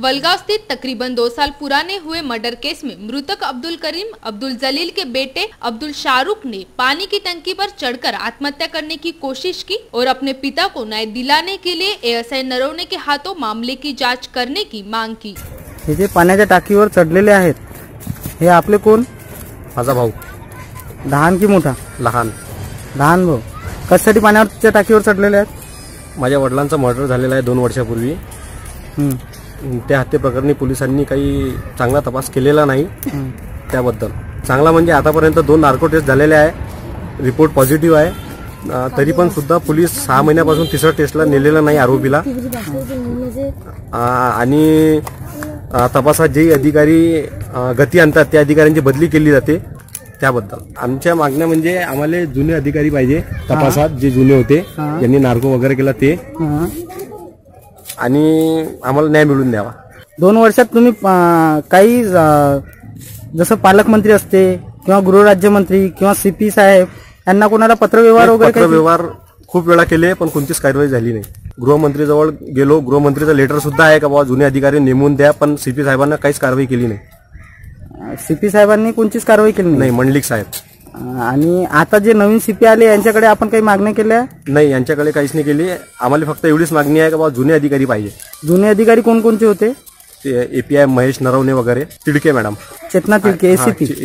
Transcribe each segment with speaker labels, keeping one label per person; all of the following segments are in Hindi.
Speaker 1: वलगांव स्थित तकरीबन 2 साल पुराने हुए मर्डर केस में मृतक अब्दुल करीम अब्दुल जलील के बेटे अब्दुल शाहरुख ने पानी की टंकी पर चढ़कर आत्महत्या करने की कोशिश की और अपने पिता को न्याय दिलाने के लिए एएसआई नरवणे के हाथों मामले की जांच करने की मांग की।
Speaker 2: हे जे पाण्याच्या टाकीवर चढलेले आहेत हे आपले कोण?
Speaker 3: माझा भाऊ।
Speaker 2: लहान की मोठा?
Speaker 3: लहान।
Speaker 2: लहान भाऊ कशासाठी पाण्याच्या टाकीवर चढलेले आहेत?
Speaker 3: माझ्या वडिलांचा मर्डर झालेला आहे 2 वर्षापूर्वी। त्या हत्ये प्रकरणी पोलिसांनी काही चांगला तपास केलेला नाही। त्याबद्दल चांगला म्हणजे आतापर्यंत 2 नार्को टेस्ट झालेले आहे, रिपोर्ट पॉझिटिव्ह आहे। तरी पण सुद्धा पोलीस 6 महिन्यापासून तिसऱ्या टेस्टला नेलेला नाही आरोपीला। आणि तपासात जे अधिकारी गती आणतात त्या अधिकाऱ्यांची बदली केली जाते। त्याबद्दल आमच्या मागण्या म्हणजे आम्हाला जुने अधिकारी पाहिजे तपासात, जे जुने होते ज्यांनी नार्को वगैरे केला ते, आणि आम्हाला न्याय मिळवून द्यावा।
Speaker 2: 2 वर्षात तुम्ही काही जसं पालकमंत्री असते किंवा गृहराज्यमंत्री किंवा सीपी साहेब यांना कोणाला पत्रव्यवहार वगैरे
Speaker 3: पत्रव्यवहार खूप वेळा केले पण कोणतीच कारवाई झाली नाही। गृहमंत्रीजवळ गेलो, गृहमंत्रीचं लेटर सुद्धा आहे का बाबा जुने अधिकारी नेमून द्या, पण सीपी साहेबांना काहीच कारवाई केली नाही।
Speaker 2: सीपी साहेबांनी कोणतीच कारवाई केली
Speaker 3: नाही, मंडलिक साहेब।
Speaker 2: आणि आता जे नवीन सीपी आले यांच्याकडे आपण काही मागण्या केल्या?
Speaker 3: नाही, यांच्याकडे काहीच नाही केली। आम्हाला फक्त एवढीच मागणी आहे का बाबा जुने अधिकारी पाहिजे।
Speaker 2: जुने अधिकारी कोणकोणते होते?
Speaker 3: एपीआय महेश नरवणे वगैरह, तिड़के मैडम,
Speaker 2: चेतना तिड़के,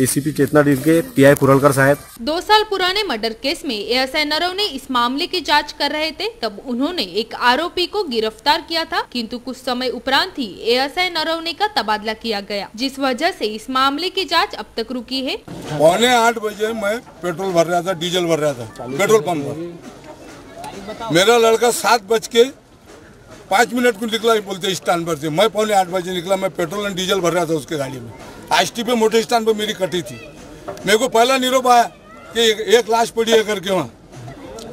Speaker 3: एसीपी चेतना तिड़के, पीआई कुरलकर साहब।
Speaker 1: 2 साल पुराने मर्डर केस में एएसआई नरवणे इस मामले की जांच कर रहे थे, तब उन्होंने एक आरोपी को गिरफ्तार किया था, किंतु कुछ समय उपरांत ही एएसआई नरवणे का तबादला किया गया, जिस वजह से इस मामले की जांच अब तक रुकी है।
Speaker 4: 7:45 बजे मैं पेट्रोल भर रहा था, डीजल भर रहा था पेट्रोल पंप पर। मेरा लड़का 7:05 को निकला बोलते स्टैंड पर से। मैं 7:45 बजे निकला, मैं पेट्रोल और डीजल भर रहा था उसके गाड़ी में। आईएसटी पे मोटे स्टैंड पर मेरी कटी थी। मेरे को पहला निरोप आया कि एक लाश पड़ी है करके, वहाँ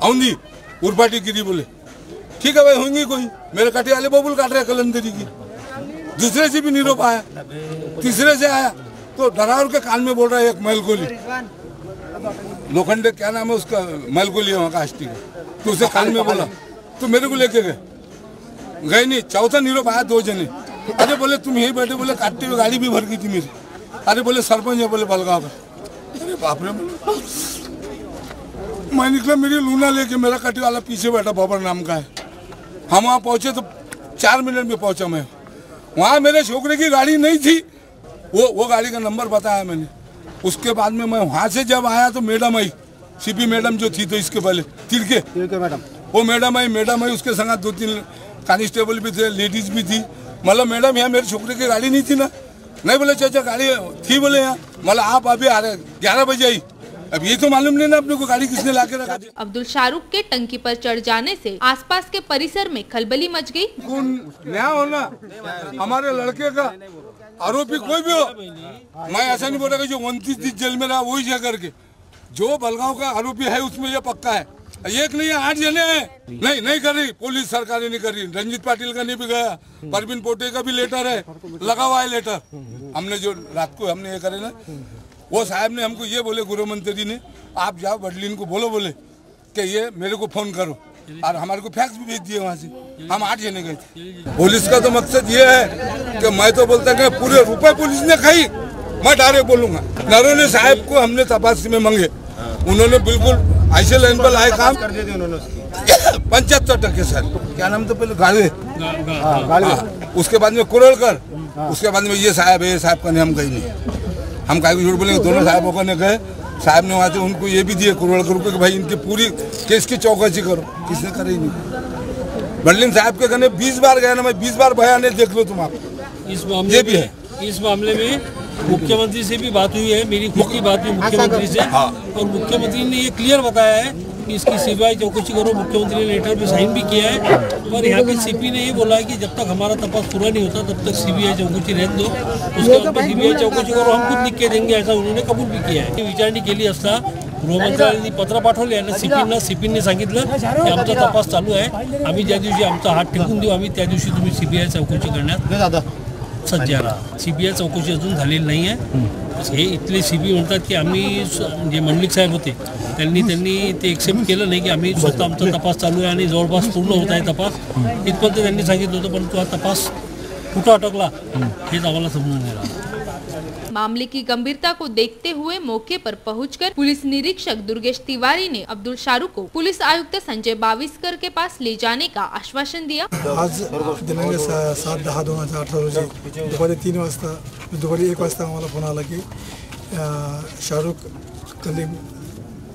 Speaker 4: आऊंगी उर्पाटी गिरी। बोले ठीक है भाई, होंगी कोई। मेरे कटी वाले बबुल काट रहे कलंदरी की। दूसरे से भी निरोप आया, तीसरे से आया तो ड्राइवर के कान में बोल रहा है एक मैलगोली, लोखंडे क्या नाम है उसका, मैलगोली है वहाँ का आईएसटी का, तो उसे कान में बोला तो मेरे को लेके गए नहीं। चौथा निरोप आया 2 जने। अरे बोले तुम यही बैठे, बोले काटते हुए गाड़ी भी भर गई थी मेरी। अरे बोले सरपंच है, बोले बलगांव का। अरे बाप रे, मैं निकला मेरी लूना लेके, मेरा कटी वाला पीछे बैठा बाबर नाम का है। हम वहाँ पहुंचे तो 4 मिनट में पहुंचा मैं। वहाँ मेरे छोकरे की गाड़ी नहीं थी, वो गाड़ी का नंबर बताया मैंने। उसके बाद में मैं वहाँ से जब आया तो मैडम आई, सीपी मैडम जो थी, तो इसके पहले तिड़के मैडम, वो मैडम आई। उसके संग 2-3 कांस्टेबल भी थे, लेडीज भी थी। मतलब मैडम यहाँ मेरे छोकरे की गाड़ी नहीं थी ना? नहीं बोले चाचा गाड़ी थी, बोले यहाँ। मतलब आप अभी आ रहे 11 बजे आई, अब ये तो मालूम नहीं ना अपने को गाड़ी किसने लाके रखा।
Speaker 1: अब्दुल शाहरुख के टंकी पर चढ़ जाने से आसपास के परिसर में खलबली मच गई।
Speaker 4: न्याय होना हमारे लड़के का, आरोपी कोई भी हो। मैं ऐसा नहीं बोल रहा कि जो 29 दिन जेल में रहा वही जगह करके, जो बलगांव का आरोपी है उसमें ये पक्का है। एक नहीं है, 8 जने हैं। नहीं कर रही पुलिस, सरकार नहीं कर रही। रंजीत पाटिल का नहीं भी गया, परवीन पोटे का भी लेटर है, लगा हुआ है लेटर। हमने जो रात को हमने ये करे ना, वो साहब ने हमको ये बोले, गृह मंत्री ने, आप जाओ बडलिन को बोलो, बोले कि ये मेरे को फोन करो, और हमारे को फैक्स भी भेज दिए वहाँ से। हम 8 जने गए थे। पुलिस का तो मकसद ये है कि मैं तो बोलता कि पूरे रुपए पुलिस ने खाई, मैं डायरेक्ट बोलूंगा। नरवणे साहब को हमने तपास में मांगे, उन्होंने बिल्कुल ऐसे लाइन पर लाए काम कर दिए उन्होंने। 75% सर, क्या नाम तो पहले गाड़वे, उसके बाद में कुरलकर, उसके बाद में ये साहब है। साहब का नाम कहीं नहीं, हम काहे झूठ बोलेंगे। दोनों साहबों ने गए, साहब ने वहाँ से उनको ये भी दिए कुरलकर को कि भाई इनकी पूरी केस की चौकसी करो। किसने करी नहीं। बडलिन साहब के कहने 20 बार गया ना, मैं 20 बार बयान है, देख लो तुम। आप
Speaker 5: इस मामले भी है, इस मामले में मुख्यमंत्री से भी बात हुई है, मेरी खुद की बात हुई मुख्यमंत्री से। और मुख्यमंत्री ने ये क्लियर बताया है कि इसकी सीबीआई चौकसी करो। मुख्यमंत्री ने लेटर पे साइन भी किया है। और यहाँ के सीपी ने ये बोला है कि जब तक हमारा तपास पूरा नहीं होता तब तक सीबीआई चौकसी रहने दो, उसके बाद सीबीआई चौकसी करो, हम खुद लिख के देंगे, ऐसा उन्होंने कबूल भी किया है। विचारणी केली असता गृहमंत्र्यांनी पत्र पाठवले आणि सीपीने सांगितलं की आमचा तपास चालू आहे, आम्ही ज्या दिवशी आमचा हात टेकून देऊ आम्ही त्या दिवशी तुम्ही सीबीआई चौकशी करण्यात सज्ज राहा। सीबीआई चौकशी अजून झालेली नाही आहे। हे इथले सीबी म्हणतात की आम्ही जे मंडलिक साहेब होते त्यांनी ते एक्सेप्ट केलं नाही की आम्ही स्वतः आमचा तपास चालू आहे आणि जवळपास पूर्ण होत आहे तपास, इथपर्यंत त्यांनी सांगितलं होतं। परंतु हा तपास कुठं अटकला हेच आम्हाला समजून नाही राहिलं।
Speaker 1: मामले की गंभीरता को देखते हुए मौके पर पहुंचकर पुलिस निरीक्षक दुर्गेश तिवारी ने अब्दुल शाहरुख को पुलिस आयुक्त संजय बाविस्कर के पास ले जाने का आश्वासन दिया।
Speaker 6: आज दिनांक 7/10/2018 रोजी दुपारी 1 वाजता आम्हाला फोन आला की शाहरुख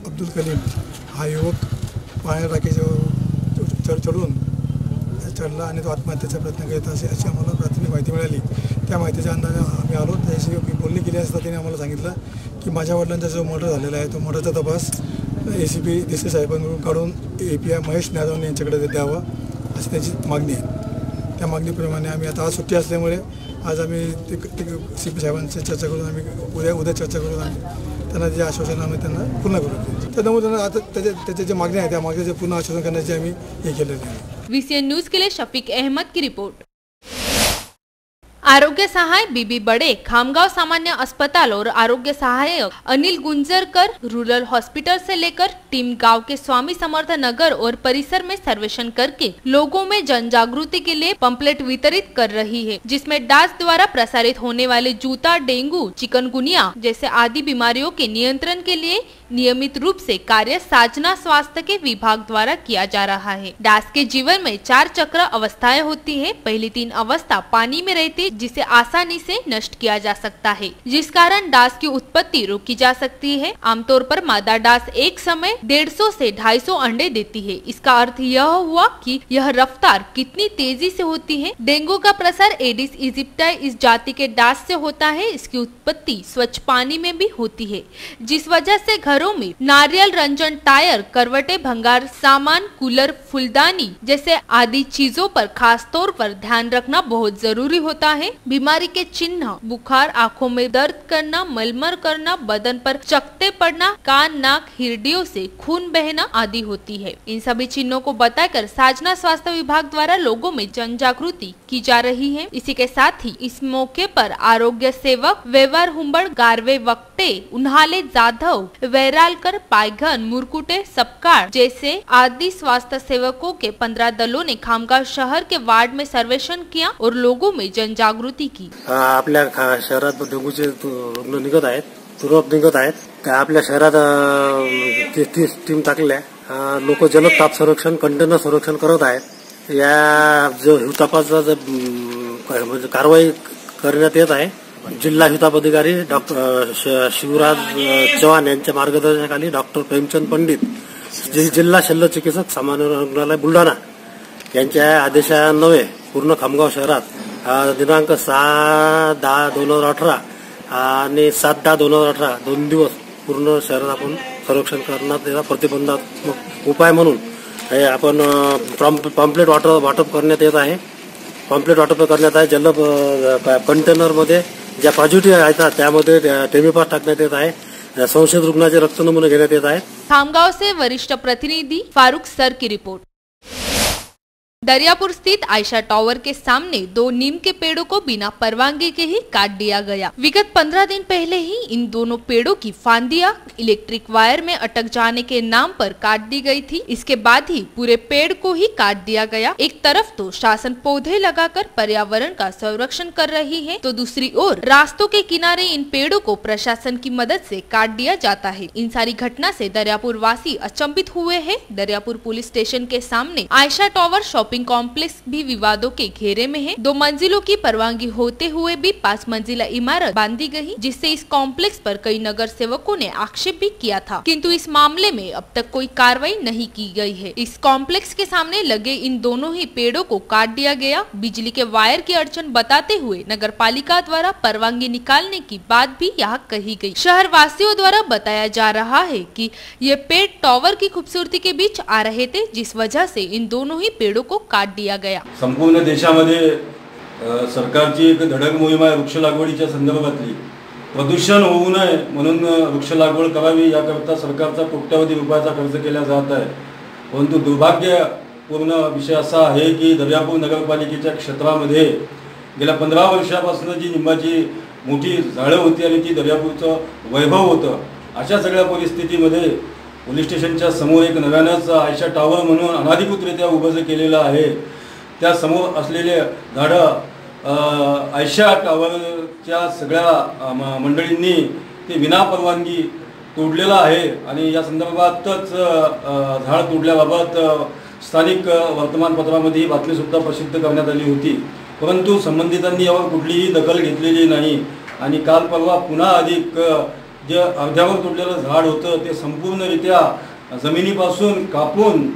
Speaker 6: अब्दुल कलीम हा युवक पाण्याच्या टाकीच्या चढून चढला आणि तो आत्महत्येचा प्रयत्न करत असे अशी आम्हाला प्राथमिक माहिती मिळाली। त्या माहितीच्या अंदाजे आम्ही आलो। त्याशी बोलणी केली असता त्याने आम्हाला सांगितलं की माझ्या वडिलांचा जो मर्डर झालेला आहे तो मर्डरचा तपास ACP देसाई साहेबांकडून काढून API महेश नादवणे यांच्याकडे द्यावा अशी त्याची मागणी आहे। त्या मागणीप्रमाणे आम्ही आता आज सुट्टी असल्यामुळे आज आम्ही CP साहेबांची चर्चा करून आम्ही उद्या चर्चा करून आम्ही त्यांना जे आश्वासन आम्ही त्यांना पूर्ण करू। त्यामुळे त्यांना आता त्याच्या जे मागण्या आहेत त्या मागण्याचे पूर्ण आश्वासन करण्याचे आम्ही हे केलेले आहे।
Speaker 1: VCN न्यूज के लिए शफीक अहमद की रिपोर्ट। आरोग्य सहायक बीबी बड़े, खामगांव सामान्य अस्पताल और आरोग्य सहायक अनिल गुंजरकर रूरल हॉस्पिटल से लेकर टीम गांव के स्वामी समर्थ नगर और परिसर में सर्वेक्षण करके लोगों में जन जागृति के लिए पंपलेट वितरित कर रही है, जिसमें डास द्वारा प्रसारित होने वाले जूता, डेंगू, चिकनगुनिया जैसे आदि बीमारियों के नियंत्रण के लिए नियमित रूप से कार्य साजना स्वास्थ्य के विभाग द्वारा किया जा रहा है। डास के जीवन में 4 चक्र अवस्थाएं होती है। पहली 3 अवस्था पानी में रहती, जिसे आसानी से नष्ट किया जा सकता है, जिस कारण डास की उत्पत्ति रोकी जा सकती है। आमतौर पर मादा डास एक समय 150 से 250 अंडे देती है। इसका अर्थ यह हुआ कि यह रफ्तार कितनी तेजी से होती है। डेंगू का प्रसार एडिस इजिप्टाई इस जाति के डास से होता है। इसकी उत्पत्ति स्वच्छ पानी में भी होती है, जिस वजह से घरों में नारियल रंजन, टायर, करवटे, भंगार सामान, कूलर, फुलदानी जैसे आदि चीजों पर खास तौर पर ध्यान रखना बहुत जरूरी होता है। बीमारी के चिन्ह बुखार, आंखों में दर्द करना, मलमल करना, बदन पर चकत्ते पड़ना, कान, नाक, हृदयों से खून बहना आदि होती है। इन सभी चिन्हों को बताकर साजना स्वास्थ्य विभाग द्वारा लोगों में जन जागृति की जा रही है। इसी के साथ ही इस मौके पर आरोग्य सेवक व्यवहार हुंबड़, गारवे वक्टे, उन्हाले जाधव, वैरालकर, पायघन, मुरकुटे, सपकाळ जैसे आदि स्वास्थ्य सेवकों के 15 दलों ने खामगांव शहर के वार्ड में सर्वेक्षण किया और लोगों में जन जागृती की।
Speaker 3: आपल्या शहरात डेंगूचे रुग्ण निघत आहेत, तुरळक निघत आहेत। आपल्या शहरात 30 टीम टाकल्या। लोक जलद ताप संरक्षण, कंटेनर संरक्षण करत आहेत। या जो हिवतापाचा म्हणजे कारवाई करण्यात येत आहे। जिल्हा हिवताप अधिकारी डॉक्टर शिवराज चव्हाण यांच्या मार्गदर्शनाखाली डॉक्टर प्रेमचंद पंडित, जिल्हा शल्य चिकित्सक सामान्य रुग्णालय बुलढाणा यांच्या आदेशान्वये पूर्ण खामगाव शहरात दिनांक 6/10/2018 आणि 7/10/2018 2 दिवस पूर्ण शहरात आपण संरक्षण करण्यात येणार। प्रतिबंधात्मक उपाय म्हणून आपण पॉम्पलेट वाटप करण्यात येत आहे। पॉम्पलेट वाटप करण्यात आहे। जल कंटेनर मध्ये ज्या पॉझिटिव्ह आहेत त्यामध्ये टेमीपास टाकण्यात येत आहे। संशयित रुग्णाचे रक्त नमुने घेण्यात येत आहेत।
Speaker 1: खामगांव से वरिष्ठ प्रतिनिधि फारूक सर की रिपोर्ट। दरियापुर स्थित आयशा टावर के सामने 2 नीम के पेड़ों को बिना परवानगी के ही काट दिया गया। विगत 15 दिन पहले ही इन दोनों पेड़ों की फांदियां इलेक्ट्रिक वायर में अटक जाने के नाम पर काट दी गई थी। इसके बाद ही पूरे पेड़ को ही काट दिया गया। एक तरफ तो शासन पौधे लगाकर पर्यावरण का संरक्षण कर रही है, तो दूसरी ओर रास्तों के किनारे इन पेड़ों को प्रशासन की मदद से काट दिया जाता है। इन सारी घटना से दरियापुर वासी अचंभित हुए हैं। दरियापुर पुलिस स्टेशन के सामने आयशा टावर शॉपिंग कॉम्प्लेक्स भी विवादों के घेरे में है। 2 मंजिलों की परवानगी होते हुए भी 5 मंजिला इमारत बांधी गई, जिससे इस कॉम्प्लेक्स पर कई नगर सेवकों ने आक्षेप भी किया था, किंतु इस मामले में अब तक कोई कार्रवाई नहीं की गई है। इस कॉम्प्लेक्स के सामने लगे इन दोनों ही पेड़ों को काट दिया गया। बिजली के वायर की अड़चन बताते हुए नगर पालिका द्वारा परवानगी निकालने की बात भी यहाँ कही गई। शहर वासियों द्वारा बताया जा रहा है कि ये पेड़ टावर की खूबसूरती के बीच आ रहे थे, जिस वजह से इन दोनों ही पेड़ों को काट दिया गया।
Speaker 7: संपूर्ण देशामध्ये सरकारची एक धडक मोहीम आहे वृक्ष लागवडीच्या संदर्भातली। प्रदूषण होऊ नये म्हणून वृक्ष लागवड करावी याकरता सरकारचा कोट्यावधी रुपयाचा खर्च केला जात आहे। परंतु दुर्भाग्यपूर्ण विषय असा आहे की दर्यापूर नगरपालिकेच्या क्षेत्रामध्ये गेल्या 15 वर्षापासून जी निंबाची मोठी झाडं होती आणि ती दर्यापूरचं वैभव होतं, अशा सगळ्या परिस्थितीमध्ये पोलीस स्टेशनच्या समोर एक नव्यानंच आयशा टावर म्हणून अनाधिकृतरित्या उभं केलेलं आहे। त्या समोर असलेले झाडं आयशा टावरच्या सगळ्या मंडळींनी ते विनापरवानगी तोडलेलं आहे आणि या संदर्भातच झाड तोडल्याबाबत स्थानिक वर्तमानपत्रामध्ये ही बातमीसुद्धा प्रसिद्ध करण्यात आली होती, परंतु संबंधितांनी यावर कुठलीही दखल घेतलेली नाही आणि काल परवा पुन्हा अधिक जे अर्ध्यावर तोडलेलं झाड होतं ते संपूर्णरित्या जमिनीपासून कापून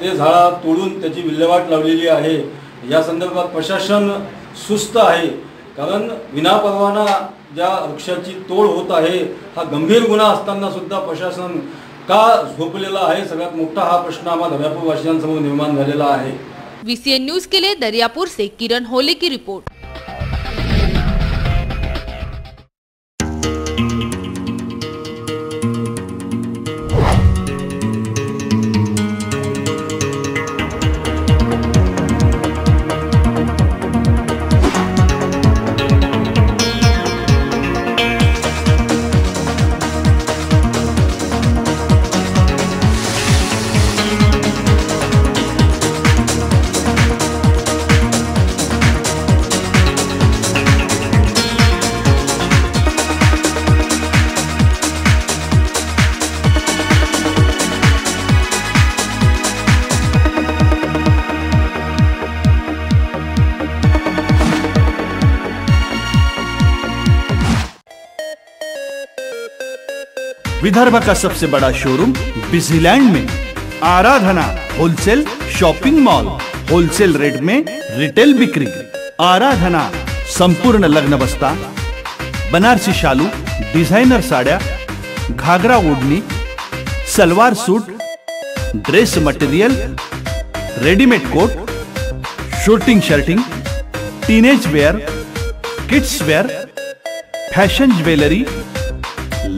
Speaker 7: ते झाड तोडून त्याची विल्हेवाट लावलेली आहे। या संदर्भात प्रशासन सुस्त आहे, कारण विनापरवाना ज्या वृक्षाची तोड होत आहे हा गंभीर गुन्हा असताना सुद्धा प्रशासन का झोपलेला आहे, सगळ्यात मोठा हा प्रश्न आम्हाला दर्यापूर निर्माण झालेला आहे।
Speaker 1: VCN न्यूज के लिए दरियापुर से किरण होले की रिपोर्ट।
Speaker 8: विदर्भ का सबसे बड़ा शोरूम बिजीलैंड में Aradhana wholesale shopping mall, wholesale rate में रिटेल बिक्री। आराधना संपूर्ण लग्न बस्ता, बनारसी शालू, डिजाइनर साड्या, घाघरा ओढ़नी, salwar suit, dress material, readymade coat, suiting shirting, teenage wear, kids wear, fashion jewellery,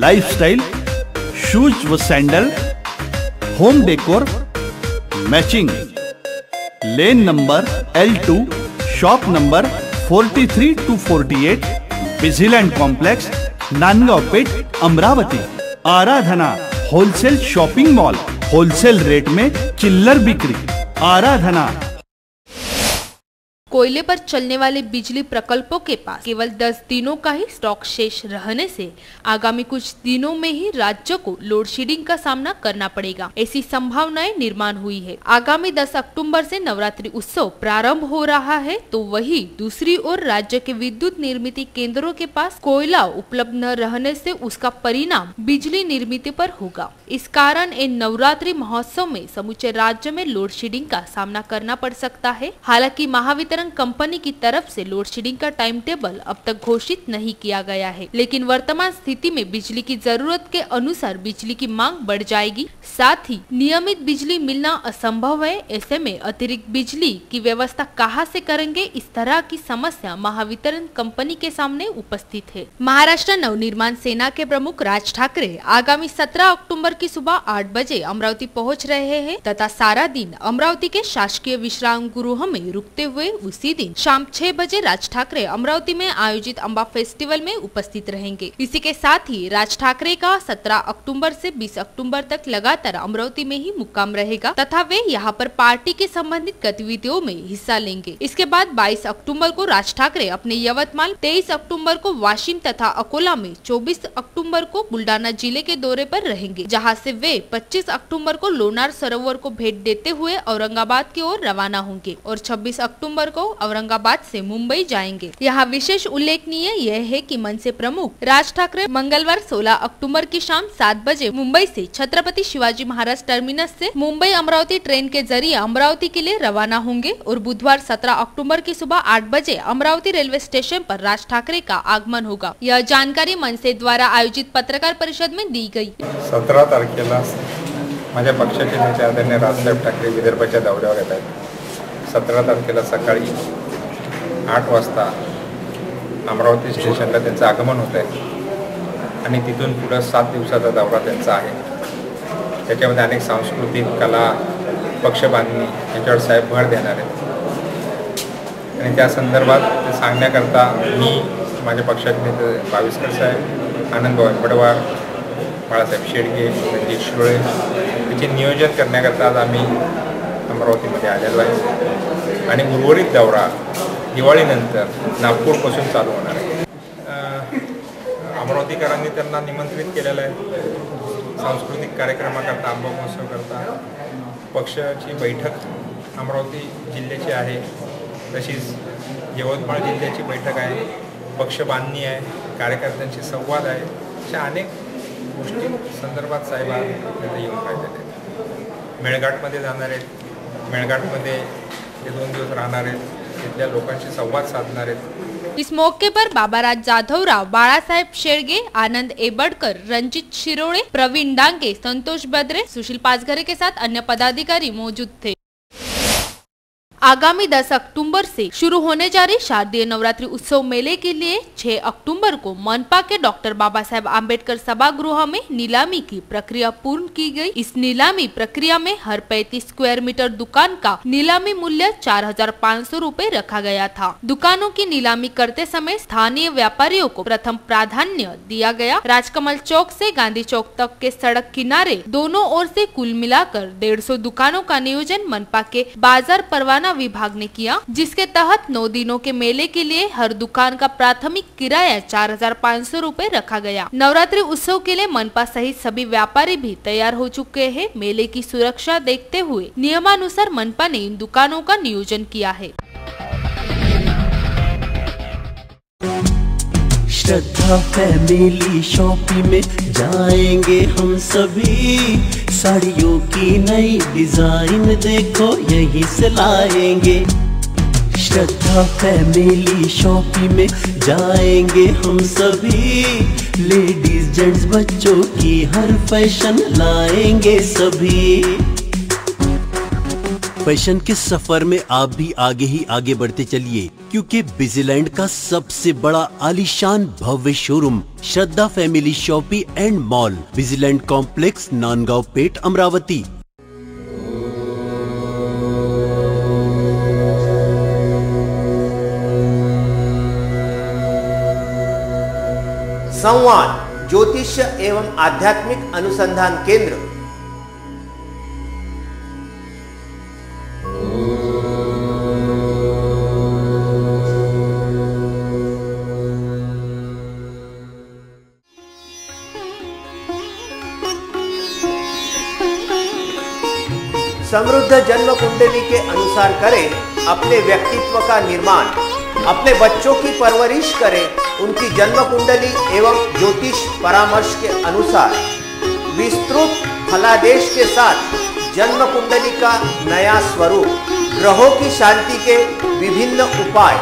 Speaker 8: lifestyle, shoes व sandal, home decor, matching. Lane number L2, shop number 43 to 48, Busyland complex, Nandgaon Peth, Amravati. Aradhana wholesale shopping mall, wholesale rate में चिल्लर बिक्री। आराधना।
Speaker 1: कोयले पर चलने वाले बिजली प्रकल्पों के पास केवल 10 दिनों का ही स्टॉक शेष रहने से आगामी कुछ दिनों में ही राज्य को लोड शेडिंग का सामना करना पड़ेगा, ऐसी संभावनाएं निर्माण हुई है। आगामी 10 अक्टूबर से नवरात्रि उत्सव प्रारंभ हो रहा है, तो वही दूसरी ओर राज्य के विद्युत निर्मित केंद्रों के पास कोयला उपलब्ध न रहने से उसका परिणाम बिजली निर्मित पर होगा। इस कारण इन नवरात्रि महोत्सव में समूचे राज्य में लोड शेडिंग का सामना करना पड़ सकता है। हालांकि महावितरण कंपनी की तरफ से लोड शेडिंग का टाइम टेबल अब तक घोषित नहीं किया गया है, लेकिन वर्तमान स्थिति में बिजली की जरूरत के अनुसार बिजली की मांग बढ़ जाएगी। साथ ही नियमित बिजली मिलना असंभव है, ऐसे में अतिरिक्त बिजली की व्यवस्था कहां से करेंगे, इस तरह की समस्या महावितरण कंपनी के सामने उपस्थित है। महाराष्ट्र नवनिर्माण सेना के प्रमुख राज ठाकरे आगामी 17 अक्टूबर की सुबह 8 बजे अमरावती पहुंच रहे हैं तथा सारा दिन अमरावती के शासकीय विश्राम गृह में रुकते हुए उसी दिन शाम 6 बजे राज ठाकरे अमरावती में आयोजित अंबा फेस्टिवल में उपस्थित रहेंगे। इसी के साथ ही राज ठाकरे का 17 अक्टूबर से 20 अक्टूबर तक लगातार अमरावती में ही मुक्काम रहेगा तथा वे यहाँ पर पार्टी के संबंधित गतिविधियों में हिस्सा लेंगे। इसके बाद 22 अक्टूबर को राज ठाकरे अपने यवतमाल, 23 अक्टूबर को वाशिम तथा अकोला में, 24 अक्टूबर को बुल्डाना जिले के दौरे पर रहेंगे, जहाँ से वे 25 अक्टूबर को लोनार सरोवर को भेंट देते हुए औरंगाबाद की ओर रवाना होंगे और 26 अक्टूबर को औरंगाबाद से मुंबई जाएंगे। यहाँ विशेष उल्लेखनीय यह है कि मनसे प्रमुख राज ठाकरे मंगलवार 16 अक्टूबर की शाम 7 बजे मुंबई से छत्रपति शिवाजी महाराज टर्मिनस से मुंबई अमरावती ट्रेन के जरिए अमरावती के लिए रवाना होंगे और बुधवार 17 अक्टूबर की सुबह 8 बजे अमरावती रेलवे स्टेशन पर राज ठाकरे का आगमन होगा। यह जानकारी मनसे द्वारा आयोजित पत्रकार परिषद में दी गई।
Speaker 9: 17 तारखेला माझ्या पक्षाचे नेते आदरणीय राजसाहेब ठाकरे विदर्भाच्या दौऱ्यावर येत आहेत। 17 तारखेला सकाळी 8 वाजता अमरावती स्टेशनला त्यांचं आगमन होत आहे आणि तिथून पुढे 7 दिवसाचा दौरा त्यांचा आहे। त्याच्यामध्ये अनेक सांस्कृतिक, कला, पक्षबांधणी याच्यावर साहेब भर देणार आहेत आणि त्या संदर्भात ते सांगण्याकरता मी, माझ्या पक्षाचे नेते बाविस्कर साहेब, आनंदभाऊ पडवार, बाळासाहेब शेडगे, रणजित शिरोळे याचे नियोजन करण्याकरता आज आम्ही अमरावतीमध्ये आलेलो आहे आणि उर्वरित दौरा दिवाळीनंतर नागपूरपासून चालू होणार आहे. अमरावतीकरांनी त्यांना निमंत्रित केलेलं आहे सांस्कृतिक कार्यक्रमाकरता, आंबा महोत्सव करता. पक्षाची बैठक अमरावती जिल्ह्याची आहे, तशीच यवतमाळ जिल्ह्याची बैठक आहे. पक्ष बांधणी आहे, कार्यकर्त्यांशी संवाद आहे. अशा अनेक गोष्टी संदर्भात साहेब तिथे येऊन राहिलेले आहेत. मेळघाटमध्ये जाणार आहेत, मेळघाटमध्ये ते 2 दिवस राहणार आहेत, तिथल्या लोकांशी संवाद साधणार आहेत.
Speaker 1: इस मौके पर बाबाराज जाधवराव, बाळासाहेब शेळगे, आनंद एबड़कर, रंजित शिरोड़े, प्रवीण डांगे, संतोष बद्रे, सुशील पासघरे के साथ अन्य पदाधिकारी मौजूद थे. आगामी 10 अक्टूबर से शुरू होने जा रही शारदीय नवरात्रि उत्सव मेले के लिए 6 अक्टूबर को मनपा के डॉक्टर बाबा साहेब आम्बेडकर सभागृह में नीलामी की प्रक्रिया पूर्ण की गई. इस नीलामी प्रक्रिया में हर 35 स्क्वायर मीटर दुकान का नीलामी मूल्य 4,500 रूपए रखा गया था. दुकानों की नीलामी करते समय स्थानीय व्यापारियों को प्रथम प्राधान्य दिया गया. राजकमल चौक से गांधी चौक तक के सड़क किनारे दोनों ओर से कुल मिलाकर 150 दुकानों का नियोजन मनपा के बाजार परवाना विभाग ने किया, जिसके तहत 9 दिनों के मेले के लिए हर दुकान का प्राथमिक किराया 4,500 रूपए रखा गया. नवरात्रि उत्सव के लिए मनपा सहित सभी व्यापारी भी तैयार हो चुके हैं. मेले की सुरक्षा देखते हुए नियमानुसार मनपा ने इन दुकानों का नियोजन किया है.
Speaker 10: श्रद्धा फैमिली शॉपिंग में जाएंगे हम सभी. साड़ियों की नई डिजाइन देखो यहीं से लाएंगे. श्रद्धा फैमिली शॉपिंग में जाएंगे हम सभी. लेडीज जेंट्स बच्चों की हर फैशन लाएंगे सभी. फैशन के सफर में आप भी आगे ही आगे बढ़ते चलिए, क्योंकि बिजीलैंड का सबसे बड़ा आलीशान भव्य showroom Shraddha family shopping and mall, Busyland complex, Nandgaon Peth, Amravati.
Speaker 11: संवाद ज्योतिष्य एवं आध्यात्मिक अनुसंधान केंद्र. समृद्ध जन्म कुंडली के अनुसार करें अपने व्यक्तित्व का निर्माण. अपने बच्चों की परवरिश करें उनकी जन्म कुंडली एवं ज्योतिष परामर्श के अनुसार. विस्तृत फलादेश के साथ जन्म कुंडली का नया स्वरूप, ग्रहों की शांति के विभिन्न उपाय.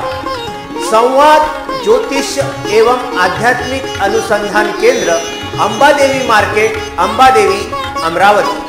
Speaker 11: संवाद ज्योतिष एवं आध्यात्मिक अनुसंधान केंद्र, अंबादेवी मार्केट, अंबादेवी, अमरावती.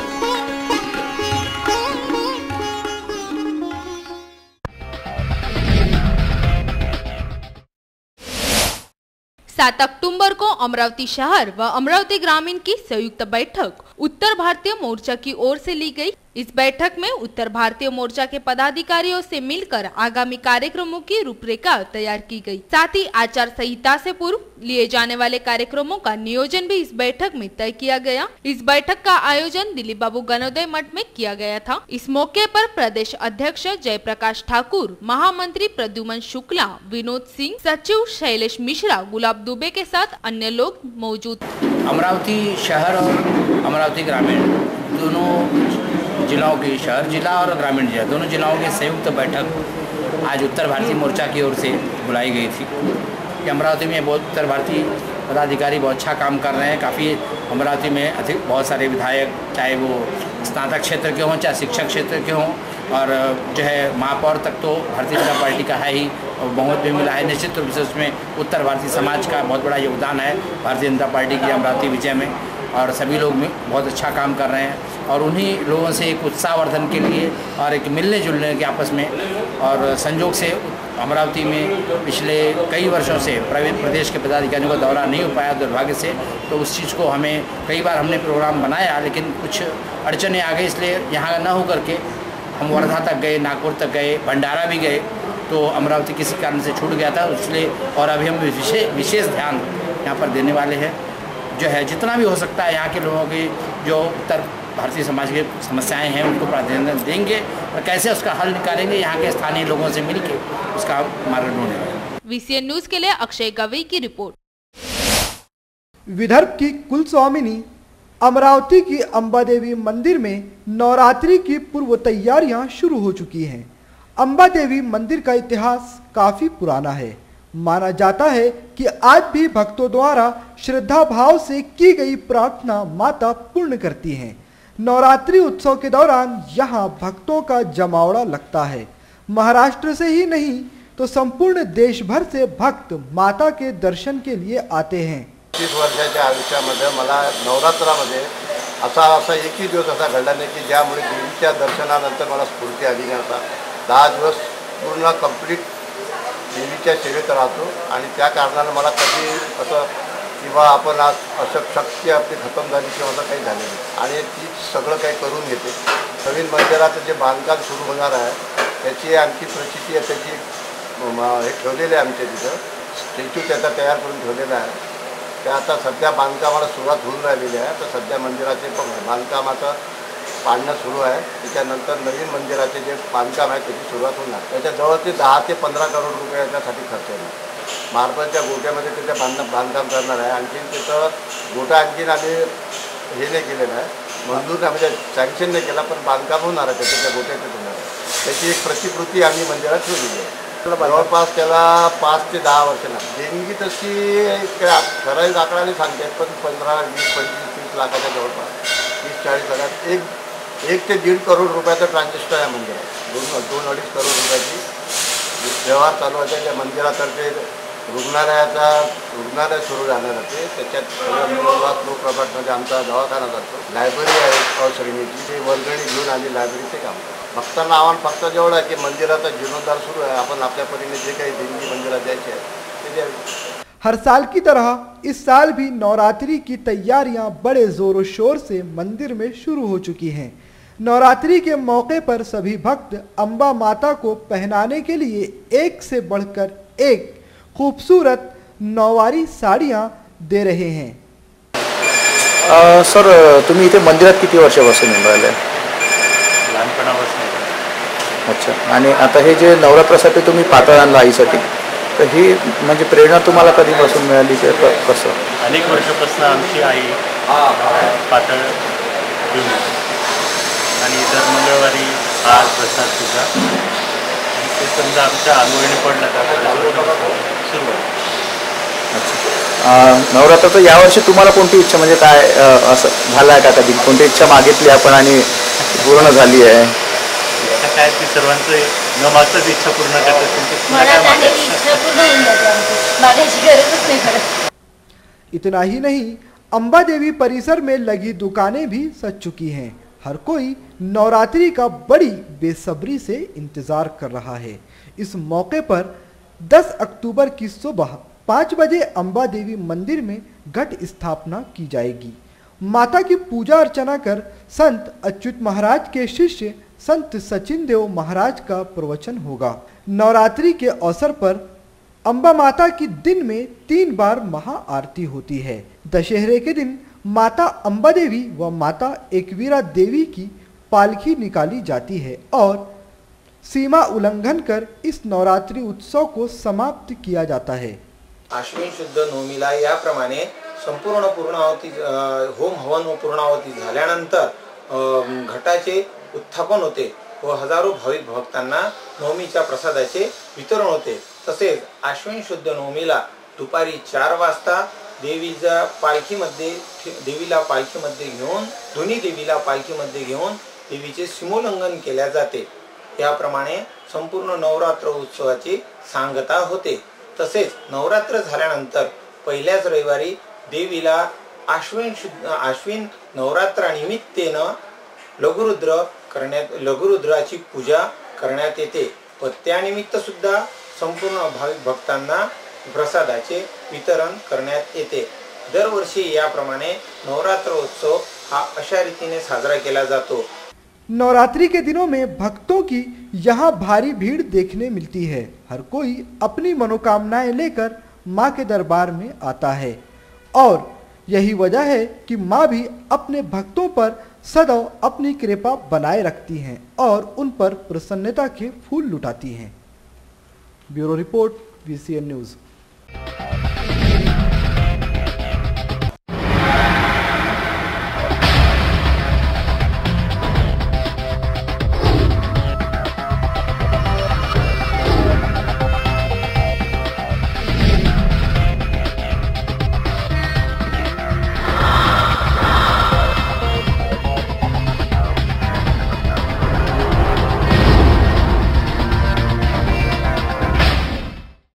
Speaker 1: 7 अक्टूबर को अमरावती शहर व अमरावती ग्रामीण की संयुक्त बैठक उत्तर भारतीय मोर्चा की ओर से ली गई. इस बैठक में उत्तर भारतीय मोर्चा के पदाधिकारियों से मिलकर आगामी कार्यक्रमों की रूपरेखा तैयार की गई. साथ ही आचार संहिता से पूर्व लिए जाने वाले कार्यक्रमों का नियोजन भी इस बैठक में तय किया गया. इस बैठक का आयोजन दिलीप बाबू गणोदय मठ में किया गया था. इस मौके पर प्रदेश अध्यक्ष जयप्रकाश ठाकुर, महामंत्री प्रद्युमन शुक्ला, विनोद सिंह, सचिव शैलेश मिश्रा, गुलाब दुबे के साथ अन्य लोग मौजूद.
Speaker 12: अमरावती शहर और अमरावती ग्रामीण दोनों जिलाओं की, शहर जिला और ग्रामीण जिला दोनों जिलाओं की संयुक्त बैठक आज उत्तर भारतीय मोर्चा की ओर से बुलाई गई थी. कि अमरावती में बहुत उत्तर भारतीय पदाधिकारी बहुत अच्छा काम कर रहे हैं. काफ़ी अमरावती में अधिक बहुत सारे विधायक, चाहे वो स्नातक क्षेत्र के हों, चाहे शिक्षक क्षेत्र के हों, और जो है महापौर तक तो भारतीय जनता पार्टी का है ही, और बहुत भी मिला है. निश्चित रूप से उसमें उत्तर भारतीय समाज का बहुत बड़ा योगदान है भारतीय जनता पार्टी की अमरावती विजय में, और सभी लोग बहुत अच्छा काम कर रहे हैं. और उन्हीं लोगों से एक उत्साहवर्धन के लिए और एक मिलने जुलने के आपस में, और संजोग से अमरावती में पिछले कई वर्षों से प्रदेश के पदाधिकारियों का दौरा नहीं हो पाया दुर्भाग्य से. तो उस चीज़ को हमें कई बार हमने प्रोग्राम बनाया, लेकिन कुछ अड़चने आ गई, इसलिए यहाँ ना हो करके हम वर्धा तक गए, नागपुर तक गए, भंडारा भी गए, तो अमरावती किसी कारण से छूट गया था इसलिए. और अभी हम विशेष ध्यान यहाँ पर देने वाले हैं. जो है जितना भी हो सकता है यहाँ के लोगों की जो उत्तर भारतीय समाज की समस्याएं हैं उनको प्राधान्य देंगे और कैसे उसका हल निकालेंगे, यहाँ के स्थानीय लोगों से मिलकर उसका मार्ग ढूंढेंगे।
Speaker 1: VCN न्यूज के लिए अक्षय गवई की रिपोर्ट।
Speaker 13: विदर्भ की कुलस्वामिनी अमरावती की अंबा देवी मंदिर में नवरात्रि की पूर्व तैयारियां शुरू हो चुकी हैं। अंबा देवी मंदिर का इतिहास काफी पुराना है। माना जाता है कि आज भी भक्तों द्वारा श्रद्धा भाव से की गई प्रार्थना माता पूर्ण करती हैं। नवरात्रि उत्सव के दौरान यहाँ भक्तों का जमावड़ा लगता है। महाराष्ट्र से ही नहीं तो संपूर्ण देश भर से भक्त माता के दर्शन के लिए आते हैं।
Speaker 14: 30 वर्षाच्या आयुष्यामध्ये मला नवरात्रामध्ये असा एकही दिवस असा घडला नाही की ज्यामुळे देवीच्या दर्शनानंतर मला स्फूर्ती आली नाही। आता 10 दिवस पूर्ण कंप्लीट देवीच्या सेवेत राहतो आणि त्या कारणाने मला कधी असं किंवा आपण आज शक्ती आपली खतम झाली किंवा असं काही झालं नाही आणि ती सगळं काही करून घेते। नवीन मंदिराचं जे बांधकाम सुरू होणार आहे त्याची आणखी प्रचिती आहे, त्याची हे ठेवलेले आहे आमच्या तिथं स्टॅच्यू त्याचा तयार करून ठेवलेला आहे। ते आता सध्या बांधकामाला सुरुवात होऊन राहिलेली आहे। तर सध्या मंदिराचे पण बांधकामाचं पाडणं सुरू आहे। त्याच्यानंतर नवीन मंदिराचे जे बांधकाम आहे त्याची सुरुवात होणार। त्याच्याजवळ ते 10 ते 15 करोड रुपये याच्यासाठी खर्च येणार। मार्बलच्या गोट्यामध्ये त्याचं बांधकाम करणार आहे। आणखीन त्याचं गोटा आणखीन आम्ही हे नाही केलेलं आहे, मंजूर नाही म्हणजे सँक्शन नाही केला, पण बांधकाम होणार आहे त्याच्या गोट्याचं होणार आहे। त्याची एक प्रतिकृती आम्ही मंदिरात ठेवलेली आहे। जवळपास त्याला 5 ते 10 वर्ष लागतात। देणगी तशी ठराविक आकडाने सांगतात, पण 15, 20, 25, 30 लाखाच्या जवळपास 30-40 लाखात एक ते 1.5 करोड रुपयाचं ट्रान्झॅक्शन आहे मंदिरात। 2-2.5 करोड रुपयाची व्यवहार चालू आहे। त्या मंदिरातर्फे रुग्णालय सुरू झालं जाते। त्याच्यात लोक प्रभातमध्ये आमचा दवाखाना जातो। लायब्ररी आहे श्रेणीची, ते वर्गणी घेऊन आली लायब्ररीचे काम। भक्तांना आव्हान फक्त जेवढं आहे की मंदिराचा जीर्णोद्धार सुरू आहे, आपण आपल्या परीने जे काही देणगी मंदिरात द्यायची आहे ते द्यावी।
Speaker 13: हर साल की तरह इस साल भी नवरात्रि की तैयारियां बड़े जोरों शोर से मंदिर में शुरू हो चुकी हैं। नवरात्रि के मौके पर सभी भक्त अंबा माता को पहनाने के लिए एक से बढ़कर एक खूबसूरत नौवारी साड़ियां दे रहे हैं।
Speaker 15: सर तुम्ही इथे मंदिरात किती वर्षापासून येऊन राहिले?
Speaker 16: लहानपणापासून।
Speaker 15: अच्छा, आणि आता हे जे नवरात्रासाठी तुम्ही पातळ आणलं आईसाठी, तर ही म्हणजे प्रेरणा तुम्हाला कधीपासून मिळाली की कसं?
Speaker 16: अनेक वर्षापासून आमची आई पातळ घेऊन येते आणि दर मंगळवारी हा प्रसाद सुद्धा ते समजा आमच्या आंघोळीने पडलं का सुरू आहे।
Speaker 15: अच्छा, नवरात्राचं यावर्षी तुम्हाला कोणती इच्छा म्हणजे काय असं झालं आहे का कधी? कोणती इच्छा मागितली आपण आणि पूर्ण झाली आहे?
Speaker 16: इच्छा काय ती सर्वांचं न मागताच इच्छा पूर्ण करतात।
Speaker 13: इतना ही नहीं, अंबा देवी परिसर में लगी दुकानें भी सज चुकी हैं। हर कोई नवरात्रि का बड़ी बेसब्री से इंतजार कर रहा है। इस मौके पर 10 अक्टूबर की सुबह 5 बजे अंबा देवी मंदिर में घट स्थापना की जाएगी। माता की पूजा अर्चना कर संत अच्युत महाराज के शिष्य संत सचिन देव महाराज का प्रवचन होगा। नवरात्रि के अवसर पर अंबा माता की दिन में 3 बार महाआरती होती है। दशहरे के दिन माता अंबा देवी व माता एकवीरा देवी की पालकी निकाली जाती है और सीमा उल्लंघन कर इस नवरात्रि उत्सव को समाप्त किया जाता है।
Speaker 17: आश्विन शुद्ध नवमीला याप्रमाणे संपूर्ण पूर्णाहुती होम हवन व पूर्णाहुती झाल्यानंतर घटाचे उत्थापन होते व हजारो भाविक भक्तांना नवमीच्या प्रसादाचे वितरण होते। तसेच आश्विन शुद्ध नवमीला दुपारी 4 वाजता देवीला पालखीमध्ये घेऊन दोन्ही देवीला पालखीमध्ये घेऊन देवीचे सीमोल्लंघन केल्या जाते। याप्रमाणे संपूर्ण नवरात्र उत्सवाची सांगता होते। तसेच नवरात्र झाल्यानंतर पहिल्याच रविवारी देवीला आश्विन नवरात्रानिमित्ताने लघुरुद्राची पूजा करण्यात येते व त्यानिमित्त सुद्धा संपूर्ण भाविक भक्तांना प्रसादाचे वितरण करण्यात येते। दरवर्षी याप्रमाणे नवरात्र उत्सव हा अशा रीतीने साजरा केला जातो।
Speaker 13: नवरात्रि के दिनों में भक्तों की यहाँ भारी भीड़ देखने मिलती है। हर कोई अपनी मनोकामनाएं लेकर माँ के दरबार में आता है और यही वजह है कि माँ भी अपने भक्तों पर सदैव अपनी कृपा बनाए रखती हैं और उन पर प्रसन्नता के फूल लुटाती हैं। Bureau report, VCN news.